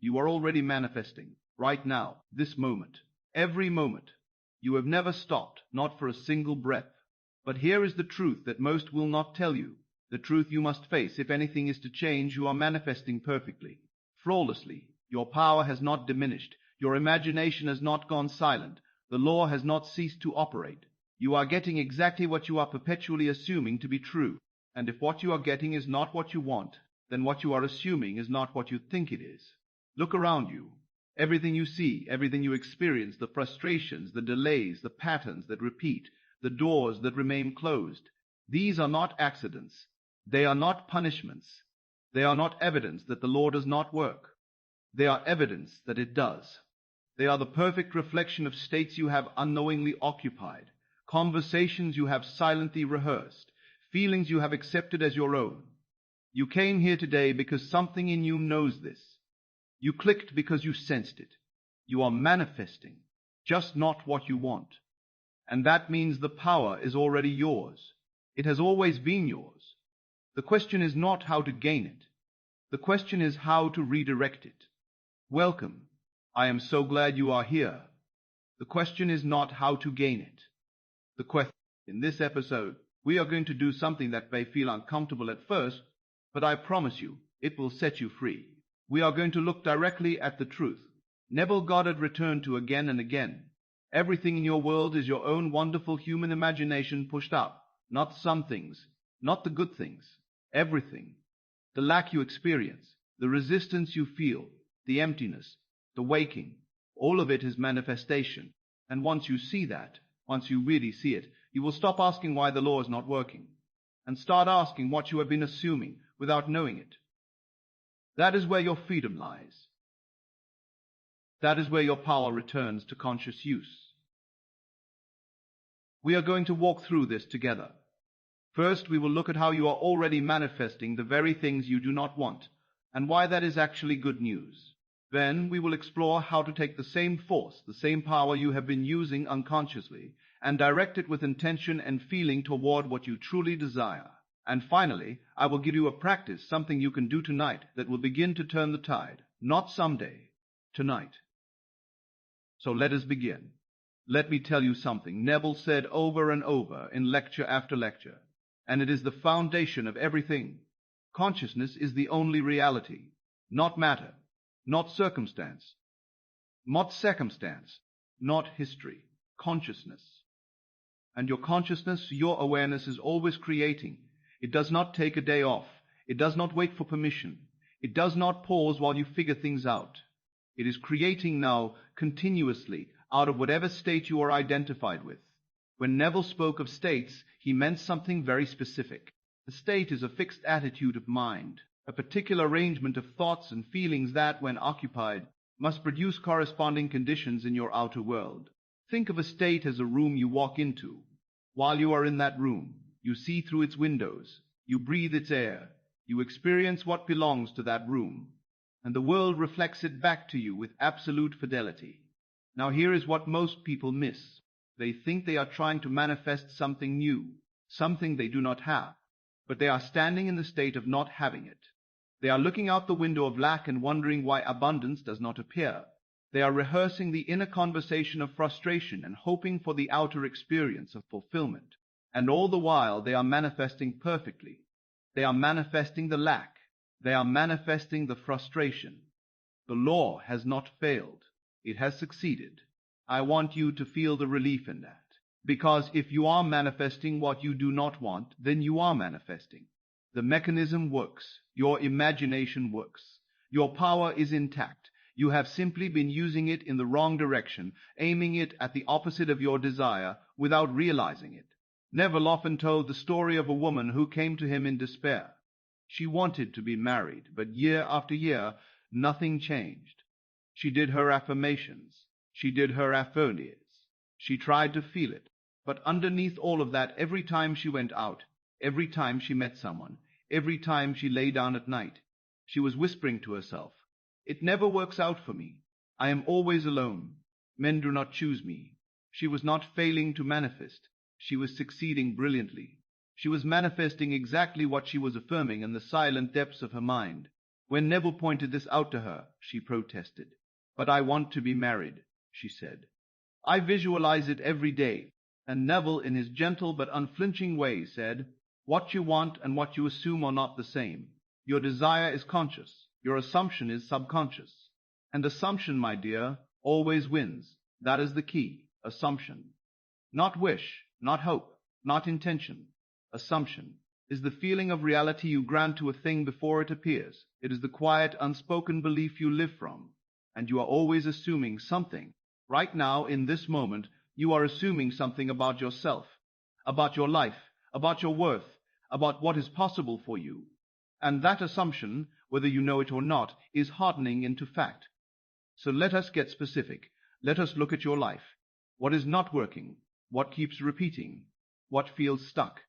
You are already manifesting, right now, this moment, every moment. You have never stopped, not for a single breath. But here is the truth that most will not tell you, the truth you must face if anything is to change. You are manifesting perfectly, flawlessly. Your power has not diminished. Your imagination has not gone silent. The law has not ceased to operate. You are getting exactly what you are perpetually assuming to be true. And if what you are getting is not what you want, then what you are assuming is not what you think it is. Look around you. Everything you see, everything you experience, the frustrations, the delays, the patterns that repeat, the doors that remain closed, these are not accidents. They are not punishments. They are not evidence that the law does not work. They are evidence that it does. They are the perfect reflection of states you have unknowingly occupied, conversations you have silently rehearsed, feelings you have accepted as your own. You came here today because something in you knows this. You clicked because you sensed it. You are manifesting, just not what you want. And that means the power is already yours. It has always been yours. The question is not how to gain it. The question is how to redirect it. Welcome. I am so glad you are here. The question is not how to gain it. The question. In this episode, we are going to do something that may feel uncomfortable at first, but I promise you, it will set you free. We are going to look directly at the truth. Neville Goddard returned to again and again. Everything in your world is your own wonderful human imagination pushed up, not some things, not the good things, everything. The lack you experience, the resistance you feel, the emptiness, the waking, all of it is manifestation. And once you see that, once you really see it, you will stop asking why the law is not working, and start asking what you have been assuming without knowing it. That is where your freedom lies. That is where your power returns to conscious use. We are going to walk through this together. First, we will look at how you are already manifesting the very things you do not want, and why that is actually good news. Then we will explore how to take the same force, the same power you have been using unconsciously, and direct it with intention and feeling toward what you truly desire. And finally, I will give you a practice, something you can do tonight that will begin to turn the tide. Not someday, tonight. So let us begin. Let me tell you something Neville said over and over in lecture after lecture, and it is the foundation of everything. Consciousness is the only reality, not matter, not circumstance, not history, consciousness. And your consciousness, your awareness is always creating. It does not take a day off. It does not wait for permission. It does not pause while you figure things out. It is creating now continuously out of whatever state you are identified with. When Neville spoke of states, he meant something very specific. A state is a fixed attitude of mind, a particular arrangement of thoughts and feelings that, when occupied, must produce corresponding conditions in your outer world. Think of a state as a room you walk into. While you are in that room, you see through its windows, you breathe its air, you experience what belongs to that room, and the world reflects it back to you with absolute fidelity. Now here is what most people miss. They think they are trying to manifest something new, something they do not have, but they are standing in the state of not having it. They are looking out the window of lack and wondering why abundance does not appear. They are rehearsing the inner conversation of frustration and hoping for the outer experience of fulfillment. And all the while they are manifesting perfectly. They are manifesting the lack. They are manifesting the frustration. The law has not failed. It has succeeded. I want you to feel the relief in that. Because if you are manifesting what you do not want, then you are manifesting. The mechanism works. Your imagination works. Your power is intact. You have simply been using it in the wrong direction, aiming it at the opposite of your desire without realizing it. Neville often told the story of a woman who came to him in despair. She wanted to be married, but year after year, nothing changed. She did her affirmations. She did her affirmations. She tried to feel it. But underneath all of that, every time she went out, every time she met someone, every time she lay down at night, she was whispering to herself, "It never works out for me. I am always alone. Men do not choose me." She was not failing to manifest. She was succeeding brilliantly. She was manifesting exactly what she was affirming in the silent depths of her mind. When Neville pointed this out to her, she protested. "But I want to be married," she said. "I visualize it every day." And Neville, in his gentle but unflinching way, said, "What you want and what you assume are not the same. Your desire is conscious. Your assumption is subconscious. And assumption, my dear, always wins. That is the key. Assumption. Not wish, not hope, not intention. Assumption is the feeling of reality you grant to a thing before it appears. It is the quiet, unspoken belief you live from. And you are always assuming something. Right now, in this moment, you are assuming something about yourself, about your life, about your worth, about what is possible for you. And that assumption, whether you know it or not, is hardening into fact. So let us get specific. Let us look at your life. What is not working? What keeps repeating? What feels stuck?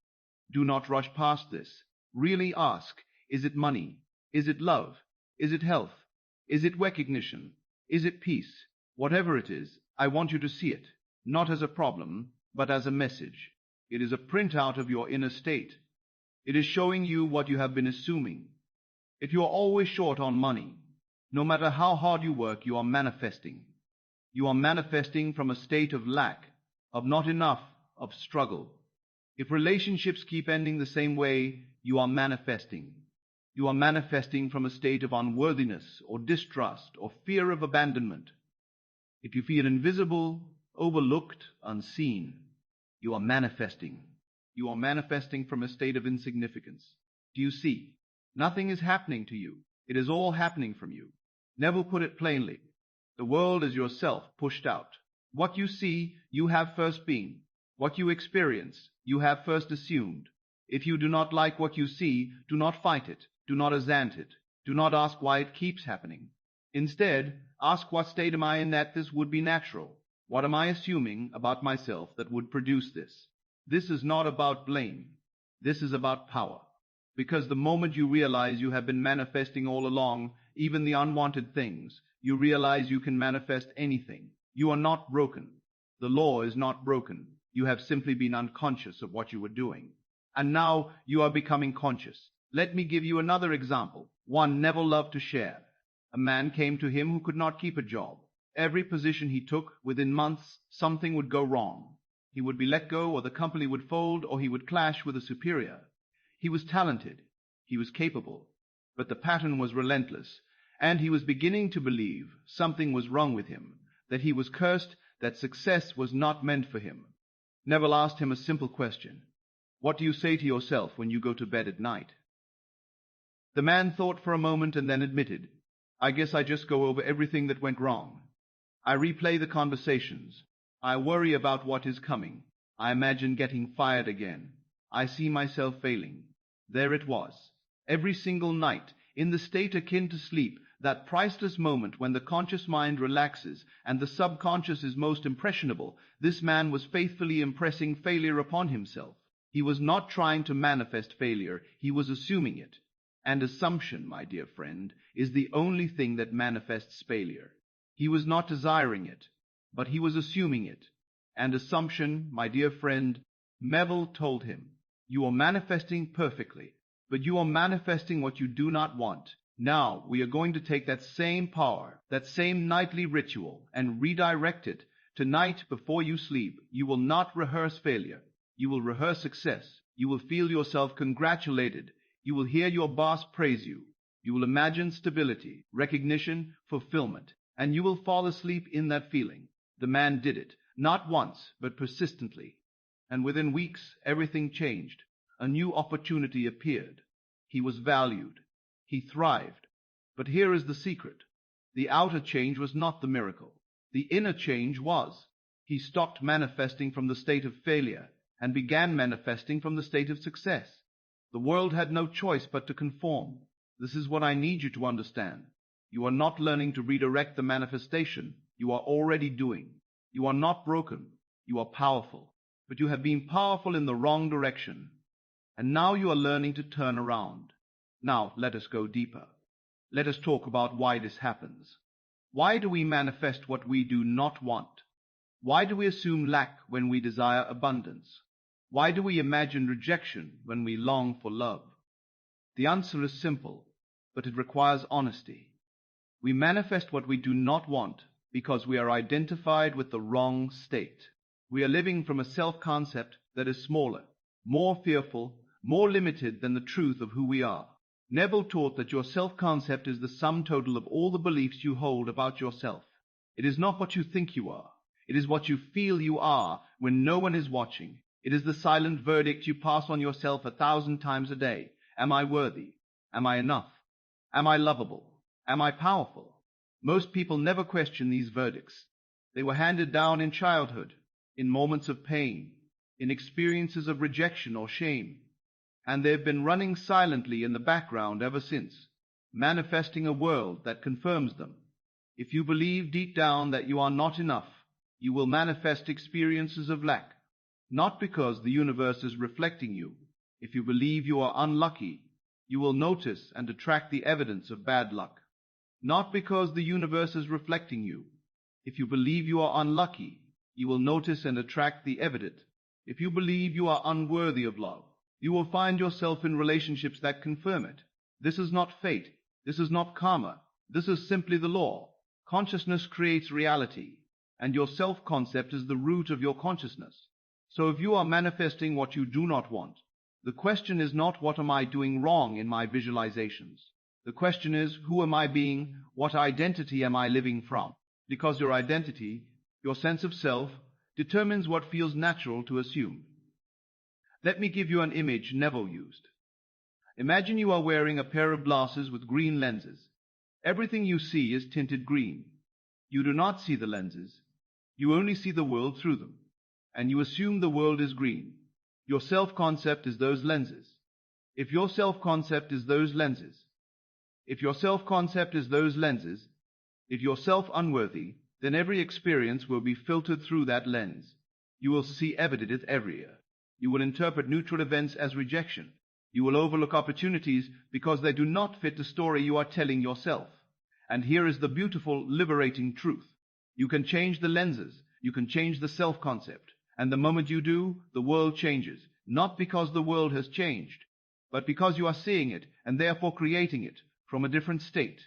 Do not rush past this. Really ask, is it money? Is it love? Is it health? Is it recognition? Is it peace? Whatever it is, I want you to see it, not as a problem, but as a message. It is a printout of your inner state. It is showing you what you have been assuming. If you are always short on money, no matter how hard you work, you are manifesting. You are manifesting from a state of lack, of not enough, of struggle. If relationships keep ending the same way, you are manifesting. You are manifesting from a state of unworthiness or distrust or fear of abandonment. If you feel invisible, overlooked, unseen, you are manifesting. You are manifesting from a state of insignificance. Do you see? Nothing is happening to you. It is all happening from you. Neville put it plainly. The world is yourself pushed out. What you see, you have first been. What you experience, you have first assumed. If you do not like what you see, do not fight it. Do not resent it. Do not ask why it keeps happening. Instead, ask what state am I in that this would be natural? What am I assuming about myself that would produce this? This is not about blame. This is about power. Because the moment you realize you have been manifesting all along, even the unwanted things, you realize you can manifest anything. You are not broken. The law is not broken. You have simply been unconscious of what you were doing. And now you are becoming conscious. Let me give you another example, one Neville loved to share. A man came to him who could not keep a job. Every position he took, within months, something would go wrong. He would be let go, or the company would fold, or he would clash with a superior. He was talented. He was capable. But the pattern was relentless, and he was beginning to believe something was wrong with him, that he was cursed, that success was not meant for him. Neville asked him a simple question. What do you say to yourself when you go to bed at night? The man thought for a moment and then admitted, I guess I just go over everything that went wrong. I replay the conversations. I worry about what is coming. I imagine getting fired again. I see myself failing. There it was. Every single night, in the state akin to sleep, that priceless moment when the conscious mind relaxes and the subconscious is most impressionable, this man was faithfully impressing failure upon himself. He was not trying to manifest failure, he was assuming it. And assumption, my dear friend, is the only thing that manifests failure. He was not desiring it, but he was assuming it. And assumption, my dear friend, Neville told him, you are manifesting perfectly, but you are manifesting what you do not want. Now we are going to take that same power, that same nightly ritual, and redirect it. Tonight, before you sleep, you will not rehearse failure. You will rehearse success. You will feel yourself congratulated. You will hear your boss praise you. You will imagine stability, recognition, fulfillment, and you will fall asleep in that feeling. The man did it, not once, but persistently. And within weeks, everything changed. A new opportunity appeared. He was valued. He thrived. But here is the secret. The outer change was not the miracle. The inner change was. He stopped manifesting from the state of failure and began manifesting from the state of success. The world had no choice but to conform. This is what I need you to understand. You are not learning to redirect the manifestation. You are already doing. You are not broken. You are powerful. But you have been powerful in the wrong direction. And now you are learning to turn around. Now let us go deeper. Let us talk about why this happens. Why do we manifest what we do not want? Why do we assume lack when we desire abundance? Why do we imagine rejection when we long for love? The answer is simple. but it requires honesty. We manifest what we do not want because we are identified with the wrong state. We are living from a self-concept that is smaller, more fearful, more limited than the truth of who we are. Neville taught that your self-concept is the sum total of all the beliefs you hold about yourself. It is not what you think you are. It is what you feel you are when no one is watching. It is the silent verdict you pass on yourself 1,000 times a day. Am I worthy? Am I enough? Am I lovable? Am I powerful? Most people never question these verdicts. They were handed down in childhood, in moments of pain, in experiences of rejection or shame, and they've been running silently in the background ever since, manifesting a world that confirms them. If you believe deep down that you are not enough, you will manifest experiences of lack, not because the universe is reflecting you. If you believe you are unlucky, you will notice and attract the evidence of bad luck, not because the universe is reflecting you. If you believe you are unlucky, you will notice and attract the evidence. If you believe you are unworthy of love, you will find yourself in relationships that confirm it. This is not fate. This is not karma. This is simply the law. Consciousness creates reality, and your self-concept is the root of your consciousness. So if you are manifesting what you do not want, the question is not what am I doing wrong in my visualizations. The question is, who am I being? What identity am I living from? Because your identity, your sense of self, determines what feels natural to assume. Let me give you an image Neville used. Imagine you are wearing a pair of glasses with green lenses. Everything you see is tinted green. You do not see the lenses. You only see the world through them, and you assume the world is green. Your self-concept is those lenses. If your self-concept is those lenses, if you're self-unworthy, then every experience will be filtered through that lens. You will see evidence everywhere. You will interpret neutral events as rejection. You will overlook opportunities because they do not fit the story you are telling yourself. And here is the beautiful, liberating truth. You can change the lenses. You can change the self-concept. And the moment you do, the world changes. Not because the world has changed, but because you are seeing it and therefore creating it from a different state.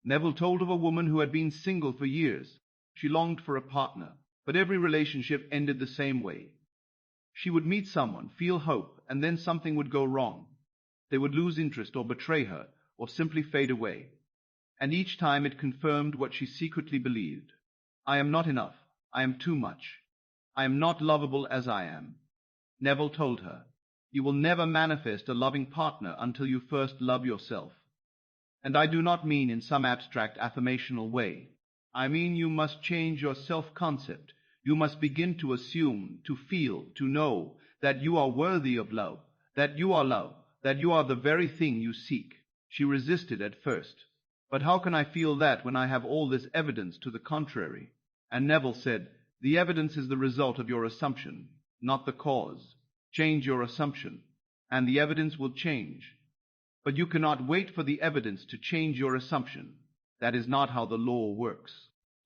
Neville told of a woman who had been single for years. She longed for a partner, but every relationship ended the same way. She would meet someone, feel hope, and then something would go wrong. They would lose interest or betray her or simply fade away. And each time it confirmed what she secretly believed. I am not enough. I am too much. I am not lovable as I am. Neville told her, you will never manifest a loving partner until you first love yourself. And I do not mean in some abstract affirmational way. I mean you must change your self-concept. You must begin to assume, to feel, to know that you are worthy of love, that you are love, that you are the very thing you seek. She resisted at first. But how can I feel that when I have all this evidence to the contrary? And Neville said, the evidence is the result of your assumption, not the cause. Change your assumption, and the evidence will change. But you cannot wait for the evidence to change your assumption. That is not how the law works.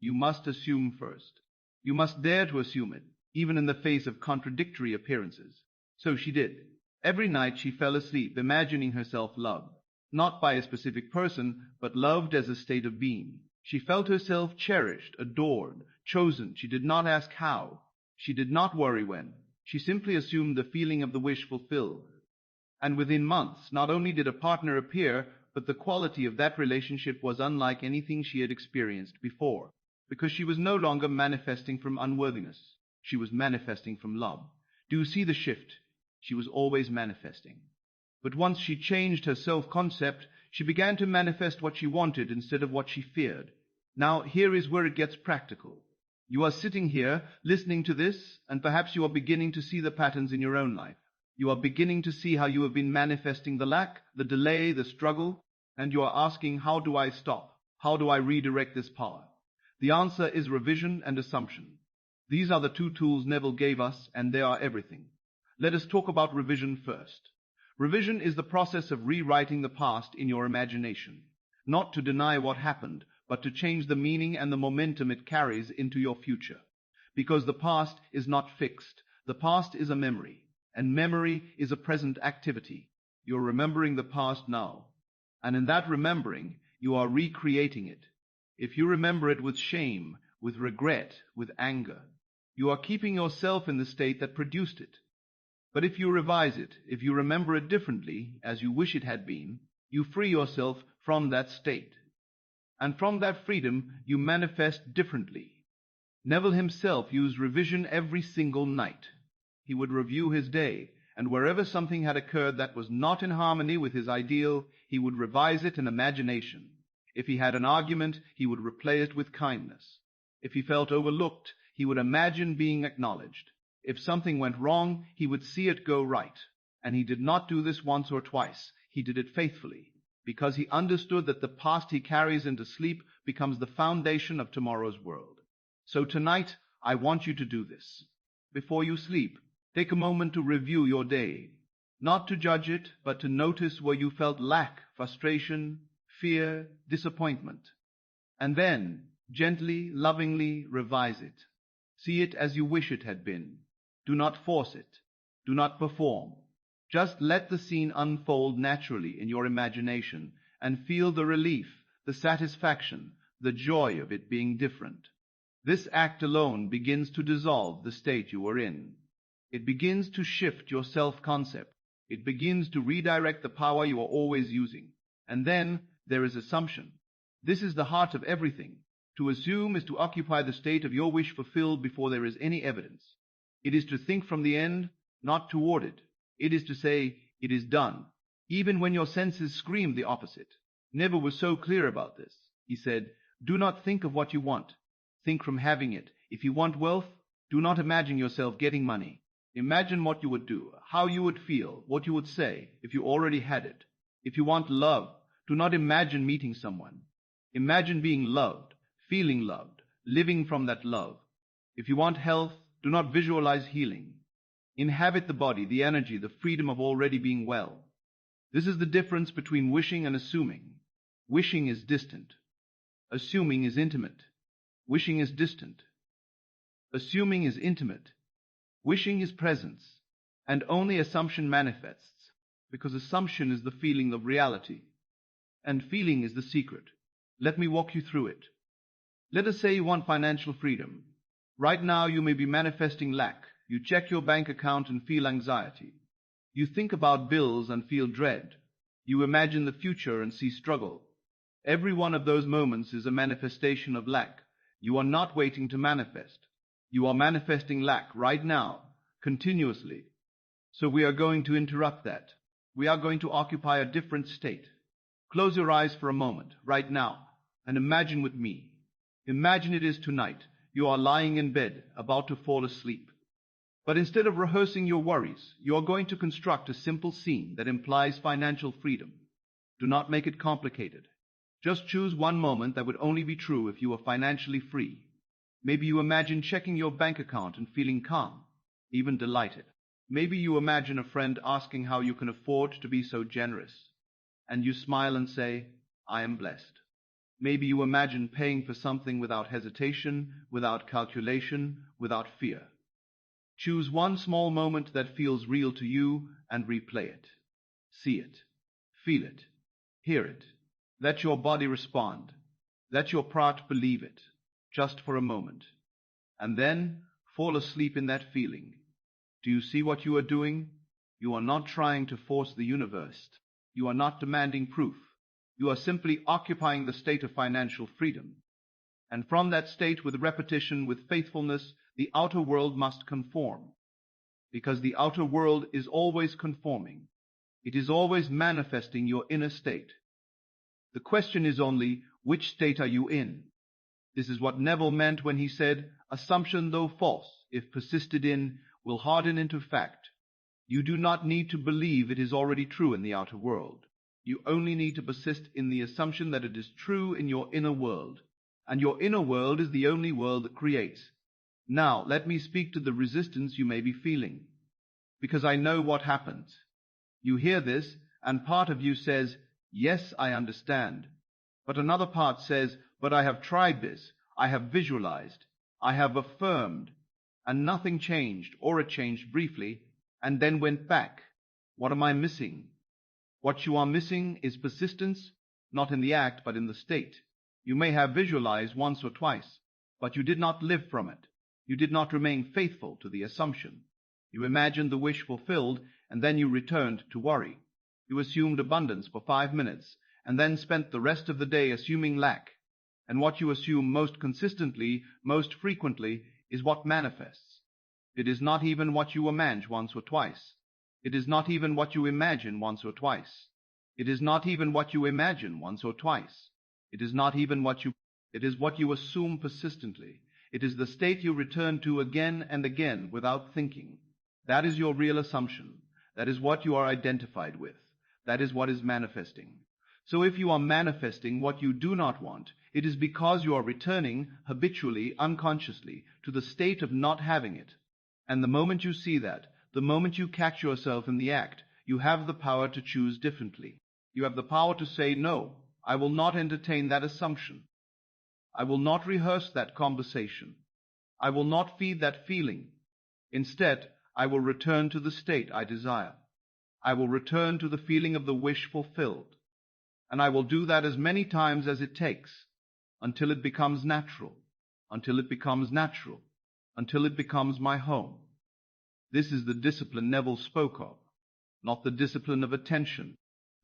You must assume first. You must dare to assume it, even in the face of contradictory appearances. So she did. Every night she fell asleep imagining herself loved, not by a specific person, but loved as a state of being. She felt herself cherished, adored, chosen. She did not ask how. She did not worry when. She simply assumed the feeling of the wish fulfilled. And within months, not only did a partner appear, but the quality of that relationship was unlike anything she had experienced before, because she was no longer manifesting from unworthiness. She was manifesting from love. Do you see the shift? She was always manifesting. But once she changed her self-concept, she began to manifest what she wanted instead of what she feared. Now, here is where it gets practical. You are sitting here, listening to this, and perhaps you are beginning to see the patterns in your own life. You are beginning to see how you have been manifesting the lack, the delay, the struggle, and you are asking, how do I stop? How do I redirect this power? The answer is revision and assumption. These are the two tools Neville gave us, and they are everything. Let us talk about revision first. Revision is the process of rewriting the past in your imagination, not to deny what happened, but to change the meaning and the momentum it carries into your future. Because the past is not fixed. The past is a memory, and memory is a present activity. You're remembering the past now. And in that remembering, you are recreating it. If you remember it with shame, with regret, with anger, you are keeping yourself in the state that produced it. But if you revise it, if you remember it differently, as you wish it had been, you free yourself from that state. And from that freedom, you manifest differently. Neville himself used revision every single night. He would review his day, and wherever something had occurred that was not in harmony with his ideal, he would revise it in imagination. If he had an argument, he would replay it with kindness. If he felt overlooked, he would imagine being acknowledged. If something went wrong, he would see it go right. And he did not do this once or twice. He did it faithfully, because he understood that the past he carries into sleep becomes the foundation of tomorrow's world. So tonight, I want you to do this. Before you sleep, take a moment to review your day, not to judge it, but to notice where you felt lack, frustration, fear, disappointment. And then, gently, lovingly revise it. See it as you wish it had been. Do not force it. Do not perform. Just let the scene unfold naturally in your imagination and feel the relief, the satisfaction, the joy of it being different. This act alone begins to dissolve the state you are in. It begins to shift your self-concept. It begins to redirect the power you are always using. And then there is assumption. This is the heart of everything. To assume is to occupy the state of your wish fulfilled before there is any evidence. It is to think from the end, not toward it. It is to say, it is done, even when your senses scream the opposite. Neville was so clear about this. He said, do not think of what you want. Think from having it. If you want wealth, do not imagine yourself getting money. Imagine what you would do, how you would feel, what you would say if you already had it. If you want love, do not imagine meeting someone. Imagine being loved, feeling loved, living from that love. If you want health, do not visualize healing. Inhabit the body, the energy, the freedom of already being well. This is the difference between wishing and assuming. Wishing is distant. Assuming is intimate. Wishing is distant. Assuming is intimate. Wishing is presence. And only assumption manifests, because assumption is the feeling of reality. And feeling is the secret. Let me walk you through it. Let us say you want financial freedom. Right now you may be manifesting lack. You check your bank account and feel anxiety. You think about bills and feel dread. You imagine the future and see struggle. Every one of those moments is a manifestation of lack. You are not waiting to manifest. You are manifesting lack right now, continuously. So we are going to interrupt that. We are going to occupy a different state. Close your eyes for a moment, right now, and imagine with me. Imagine it is tonight. You are lying in bed, about to fall asleep. But instead of rehearsing your worries, you are going to construct a simple scene that implies financial freedom. Do not make it complicated. Just choose one moment that would only be true if you were financially free. Maybe you imagine checking your bank account and feeling calm, even delighted. Maybe you imagine a friend asking how you can afford to be so generous, and you smile and say, I am blessed. Maybe you imagine paying for something without hesitation, without calculation, without fear. Choose one small moment that feels real to you and replay it. See it, feel it, hear it. Let your body respond. Let your part believe it, just for a moment. And then fall asleep in that feeling. Do you see what you are doing? You are not trying to force the universe. You are not demanding proof. You are simply occupying the state of financial freedom. And from that state, with repetition, with faithfulness, the outer world must conform. Because the outer world is always conforming. It is always manifesting your inner state. The question is only, which state are you in? This is what Neville meant when he said, assumption, though false, if persisted in, will harden into fact. You do not need to believe it is already true in the outer world. You only need to persist in the assumption that it is true in your inner world. And your inner world is the only world that creates. Now, let me speak to the resistance you may be feeling, because I know what happens. You hear this, and part of you says, yes, I understand. But another part says, but I have tried this, I have visualized, I have affirmed, and nothing changed, or it changed briefly, and then went back. What am I missing? What you are missing is persistence, not in the act, but in the state. You may have visualized once or twice, but you did not live from it. You did not remain faithful to the assumption. You imagined the wish fulfilled, and then you returned to worry. You assumed abundance for 5 minutes, and then spent the rest of the day assuming lack. And what you assume most consistently, most frequently, is what manifests. It is not even what you imagine once or twice. It is not even what you imagine once or twice. It is not even what you imagine once or twice. It is not even it is what you assume persistently. It is the state you return to again and again without thinking. That is your real assumption. That is what you are identified with. That is what is manifesting. So if you are manifesting what you do not want, it is because you are returning habitually, unconsciously, to the state of not having it. And the moment you see that, the moment you catch yourself in the act, you have the power to choose differently. You have the power to say, no, I will not entertain that assumption. I will not rehearse that conversation. I will not feed that feeling. Instead, I will return to the state I desire. I will return to the feeling of the wish fulfilled. And I will do that as many times as it takes, until it becomes natural, until it becomes natural, until it becomes my home. This is the discipline Neville spoke of, not the discipline of attention,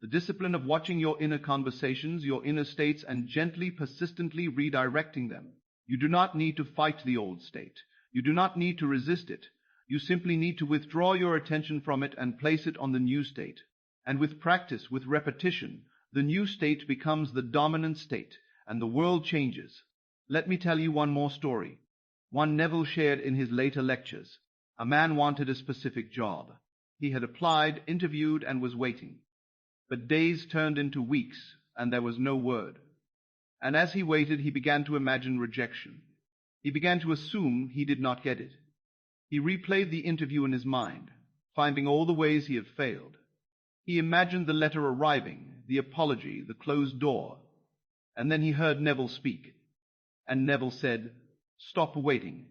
the discipline of watching your inner conversations, your inner states, and gently, persistently redirecting them. You do not need to fight the old state. You do not need to resist it. You simply need to withdraw your attention from it and place it on the new state. And with practice, with repetition, the new state becomes the dominant state, and the world changes. Let me tell you one more story, one Neville shared in his later lectures. A man wanted a specific job. He had applied, interviewed, and was waiting. But days turned into weeks, and there was no word. And as he waited, he began to imagine rejection. He began to assume he did not get it. He replayed the interview in his mind, finding all the ways he had failed. He imagined the letter arriving, the apology, the closed door. And then he heard Neville speak. And Neville said, "Stop waiting.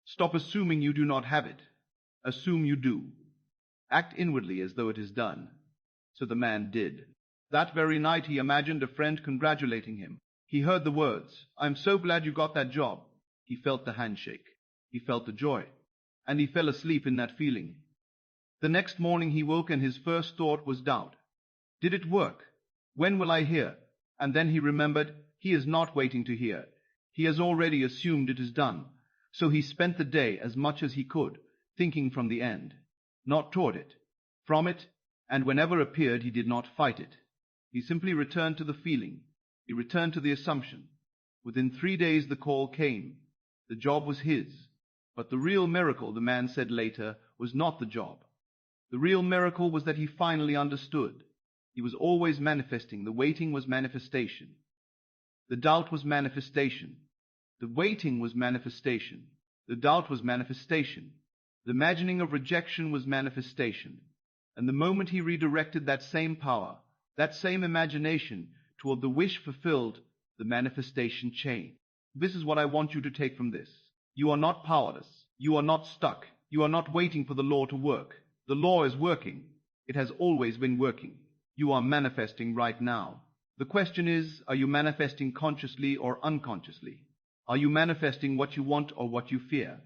Stop assuming you do not have it. Assume you do. Act inwardly as though it is done." So the man did. That very night he imagined a friend congratulating him. He heard the words, "I'm so glad you got that job." He felt the handshake. He felt the joy. And he fell asleep in that feeling. The next morning he woke and his first thought was doubt. Did it work? When will I hear? And then he remembered, he is not waiting to hear. He has already assumed it is done. So he spent the day as much as he could, thinking from the end, not toward it, from it, and whenever appeared he did not fight it. He simply returned to the feeling. He returned to the assumption. Within 3 days the call came. The job was his. But the real miracle, the man said later, was not the job. The real miracle was that he finally understood. He was always manifesting. The waiting was manifestation. The doubt was manifestation. The waiting was manifestation. The doubt was manifestation. The imagining of rejection was manifestation. And the moment he redirected that same power, that same imagination, toward the wish fulfilled, the manifestation changed. This is what I want you to take from this. You are not powerless. You are not stuck. You are not waiting for the law to work. The law is working. It has always been working. You are manifesting right now. The question is, are you manifesting consciously or unconsciously? Are you manifesting what you want or what you fear?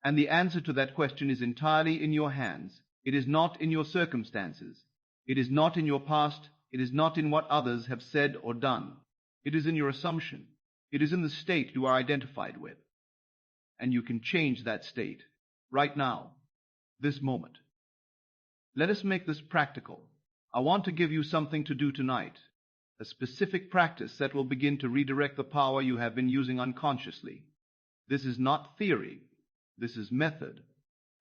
And the answer to that question is entirely in your hands. It is not in your circumstances. It is not in your past. It is not in what others have said or done. It is in your assumption. It is in the state you are identified with. And you can change that state right now, this moment. Let us make this practical. I want to give you something to do tonight, a specific practice that will begin to redirect the power you have been using unconsciously. This is not theory. This is method.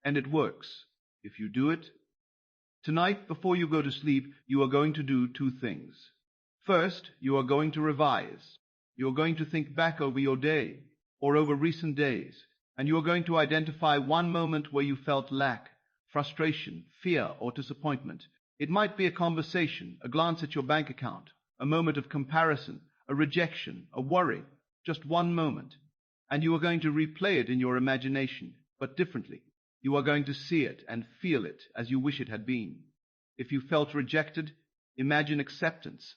And it works. If you do it, tonight, before you go to sleep, you are going to do 2 things. First, you are going to revise. You are going to think back over your day or over recent days, and you are going to identify one moment where you felt lack, frustration, fear, or disappointment. It might be a conversation, a glance at your bank account, a moment of comparison, a rejection, a worry, just one moment. And you are going to replay it in your imagination, but differently. You are going to see it and feel it as you wish it had been. If you felt rejected, imagine acceptance.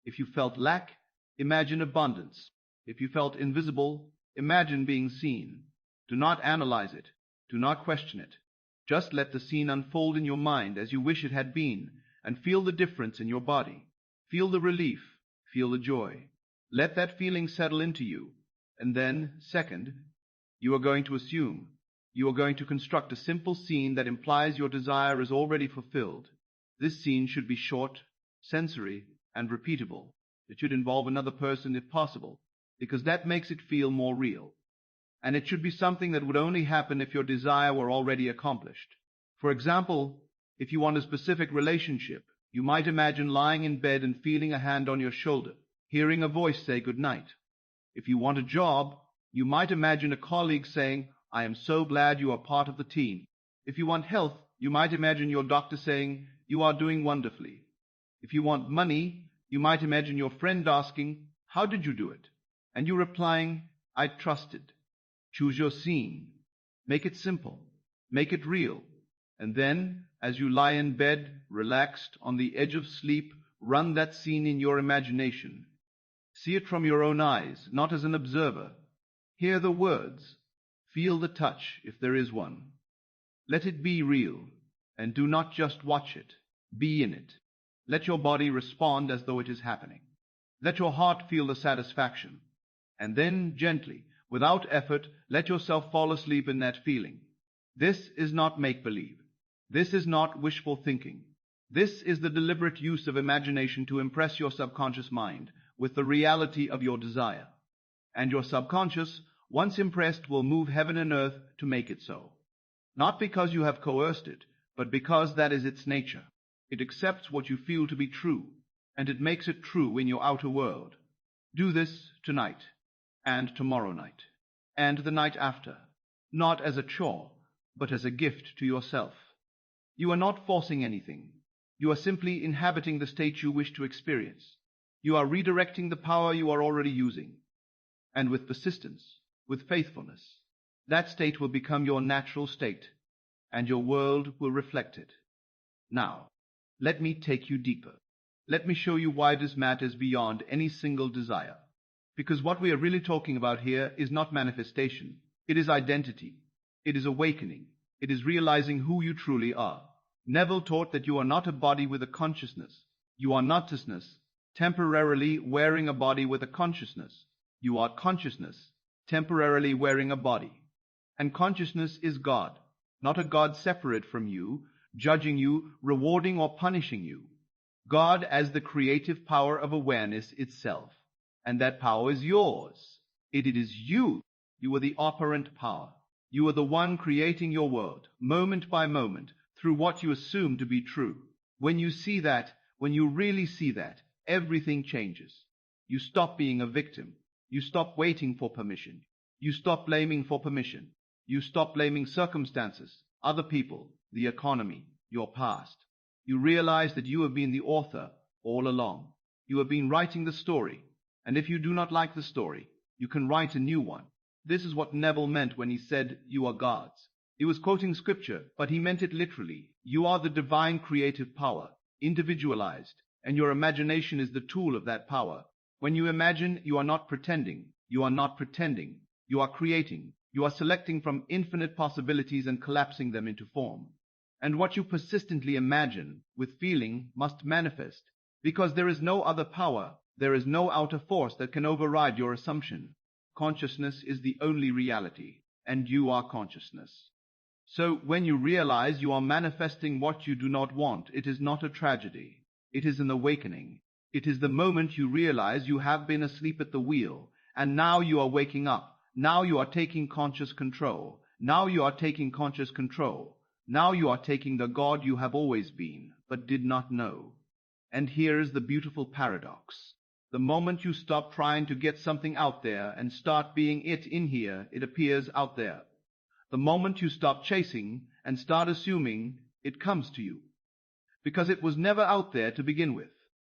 If you felt lack, imagine abundance. If you felt invisible, imagine being seen. Do not analyze it. Do not question it. Just let the scene unfold in your mind as you wish it had been, and feel the difference in your body. Feel the relief. Feel the joy. Let that feeling settle into you. And then, second, you are going to assume. You are going to construct a simple scene that implies your desire is already fulfilled. This scene should be short, sensory, and repeatable. It should involve another person if possible, because that makes it feel more real. And it should be something that would only happen if your desire were already accomplished. For example, if you want a specific relationship, you might imagine lying in bed and feeling a hand on your shoulder, hearing a voice say good night. If you want a job, you might imagine a colleague saying, "I am so glad you are part of the team." If you want health, you might imagine your doctor saying, "You are doing wonderfully." If you want money, you might imagine your friend asking, "How did you do it?" And you replying, "I trusted." Choose your scene. Make it simple. Make it real. And then, as you lie in bed, relaxed, on the edge of sleep, run that scene in your imagination. See it from your own eyes, not as an observer. Hear the words. Feel the touch, if there is one. Let it be real, and do not just watch it. Be in it. Let your body respond as though it is happening. Let your heart feel the satisfaction. And then, gently, without effort, let yourself fall asleep in that feeling. This is not make-believe. This is not wishful thinking. This is the deliberate use of imagination to impress your subconscious mind with the reality of your desire. And your subconscious, once impressed, will move heaven and earth to make it so. Not because you have coerced it, but because that is its nature. It accepts what you feel to be true, and it makes it true in your outer world. Do this tonight, and tomorrow night, and the night after, not as a chore, but as a gift to yourself. You are not forcing anything. You are simply inhabiting the state you wish to experience. You are redirecting the power you are already using. And with persistence, with faithfulness, that state will become your natural state, and your world will reflect it. Now, let me take you deeper. Let me show you why this matters beyond any single desire. Because what we are really talking about here is not manifestation. It is identity. It is awakening. It is realizing who you truly are. Neville taught that you are not a body with a consciousness. You are notness, temporarily wearing a body with a consciousness. You are consciousness, temporarily wearing a body. And consciousness is God, not a God separate from you, judging you, rewarding or punishing you. God as the creative power of awareness itself. And that power is yours. It is you. You are the operant power. You are the one creating your world, moment by moment, through what you assume to be true. When you see that, when you really see that, everything changes. You stop being a victim. You stop waiting for permission. You stop blaming for permission. You stop blaming circumstances, other people, the economy, your past. You realize that you have been the author all along. You have been writing the story. And if you do not like the story, you can write a new one. This is what Neville meant when he said, "You are gods." He was quoting scripture, but he meant it literally. You are the divine creative power, individualized, and your imagination is the tool of that power. When you imagine, you are not pretending. You are not pretending. You are creating. You are selecting from infinite possibilities and collapsing them into form. And what you persistently imagine with feeling must manifest, because there is no other power. There is no outer force that can override your assumption. Consciousness is the only reality, and you are consciousness. So when you realize you are manifesting what you do not want, it is not a tragedy. It is an awakening. It is the moment you realize you have been asleep at the wheel, and now you are waking up. Now you are taking conscious control. Now you are taking conscious control. Now you are taking the God you have always been, but did not know. And here is the beautiful paradox. The moment you stop trying to get something out there and start being it in here, it appears out there. The moment you stop chasing and start assuming, it comes to you. Because it was never out there to begin with.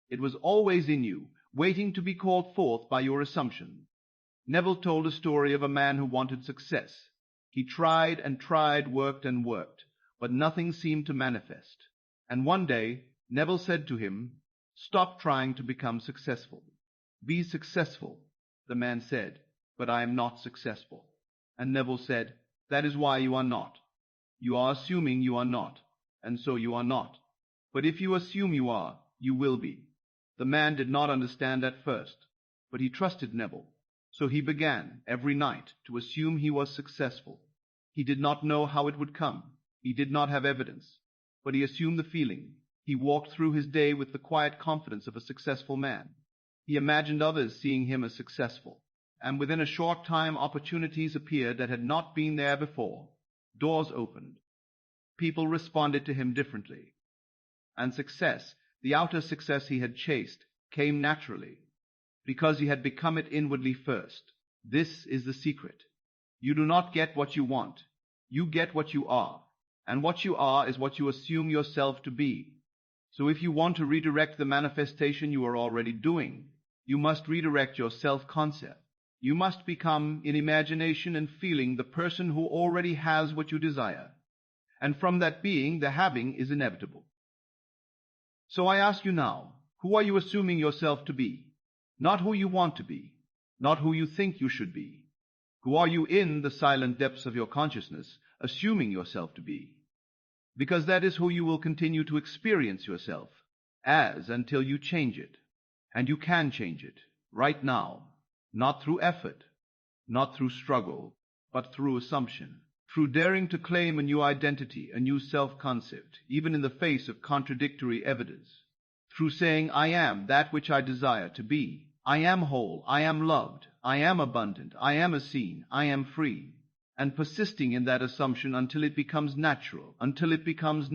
It was always in you, waiting to be called forth by your assumption. Neville told a story of a man who wanted success. He tried and tried, worked and worked, but nothing seemed to manifest. And one day, Neville said to him, Stop trying to become successful. Be successful, the man said, but I am not successful. And Neville said, that is why you are not. You are assuming you are not, and so you are not. But if you assume you are, you will be. The man did not understand at first, but he trusted Neville. So he began, every night, to assume he was successful. He did not know how it would come. He did not have evidence. But he assumed the feeling. He walked through his day with the quiet confidence of a successful man. He imagined others seeing him as successful. And within a short time opportunities appeared that had not been there before. Doors opened. People responded to him differently. And success, the outer success he had chased, came naturally, because he had become it inwardly first. This is the secret. You do not get what you want. You get what you are. And what you are is what you assume yourself to be. So if you want to redirect the manifestation you are already doing, you must redirect your self-concept. You must become, in imagination and feeling, the person who already has what you desire. And from that being, the having is inevitable. So I ask you now, who are you assuming yourself to be? Not who you want to be, not who you think you should be. Who are you in the silent depths of your consciousness, assuming yourself to be? Because that is who you will continue to experience yourself as until you change it. And you can change it, right now, not through effort, not through struggle, but through assumption, through daring to claim a new identity, a new self-concept, even in the face of contradictory evidence, through saying, I am that which I desire to be. I am whole, I am loved, I am abundant, I am seen, I am free, and persisting in that assumption until it becomes natural, until it becomes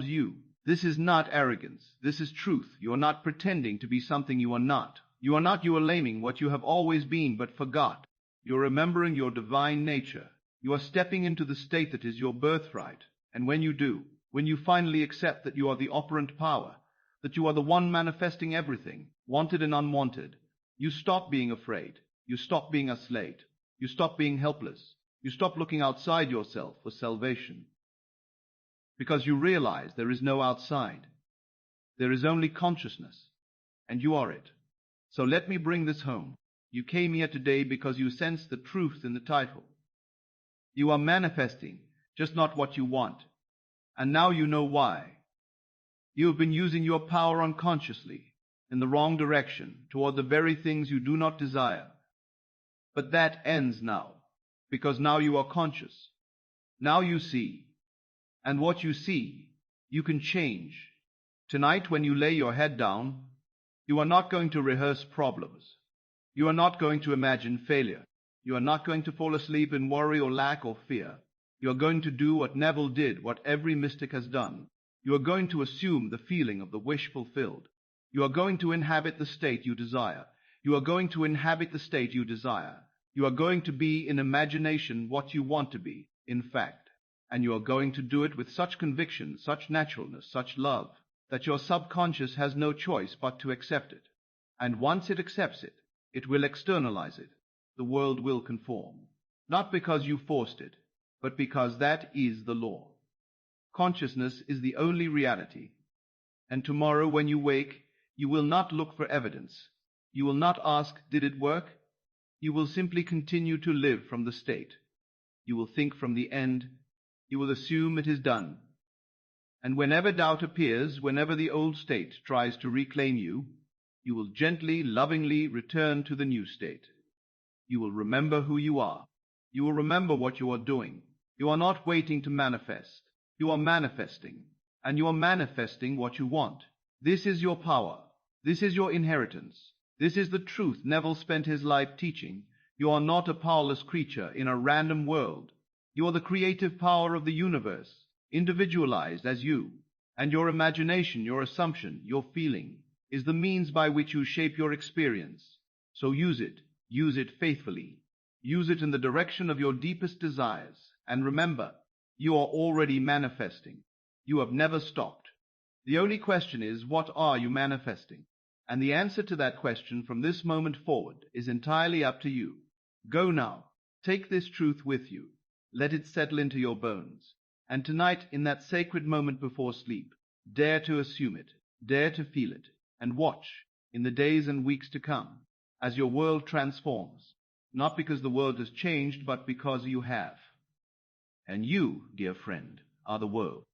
you. This is not arrogance, this is truth. You are not pretending to be something you are not. You are laming what you have always been but forgot. You are remembering your divine nature. You are stepping into the state that is your birthright. And when you do, when you finally accept that you are the operant power, that you are the one manifesting everything, wanted and unwanted, you stop being afraid. You stop being a slate. You stop being helpless. You stop looking outside yourself for salvation. Because you realize there is no outside. There is only consciousness, and you are it. So let me bring this home. You came here today because you sense the truth in the title. You are manifesting, just not what you want. And now you know why. You have been using your power unconsciously, in the wrong direction, toward the very things you do not desire. But that ends now, because now you are conscious. Now you see. And what you see, you can change. Tonight, when you lay your head down, you are not going to rehearse problems. You are not going to imagine failure. You are not going to fall asleep in worry or lack or fear. You are going to do what Neville did, what every mystic has done. You are going to assume the feeling of the wish fulfilled. You are going to inhabit the state you desire. You are going to inhabit the state you desire. You are going to be in imagination what you want to be, in fact. And you are going to do it with such conviction, such naturalness, such love, that your subconscious has no choice but to accept it. And once it accepts it, it will externalize it. The world will conform. Not because you forced it, but because that is the law. Consciousness is the only reality. And tomorrow when you wake, you will not look for evidence. You will not ask, did it work? You will simply continue to live from the state. You will think from the end. You will assume it is done. And whenever doubt appears, whenever the old state tries to reclaim you, you will gently, lovingly return to the new state. You will remember who you are. You will remember what you are doing. You are not waiting to manifest. You are manifesting. And you are manifesting what you want. This is your power. This is your inheritance. This is the truth Neville spent his life teaching. You are not a powerless creature in a random world. You are the creative power of the universe, individualized as you. And your imagination, your assumption, your feeling is the means by which you shape your experience. So use it. Use it faithfully. Use it in the direction of your deepest desires. And remember, you are already manifesting. You have never stopped. The only question is, what are you manifesting? And the answer to that question from this moment forward is entirely up to you. Go now. Take this truth with you. Let it settle into your bones. And tonight, in that sacred moment before sleep, dare to assume it. Dare to feel it, and watch, in the days and weeks to come, as your world transforms, not because the world has changed, but because you have. And you, dear friend, are the world.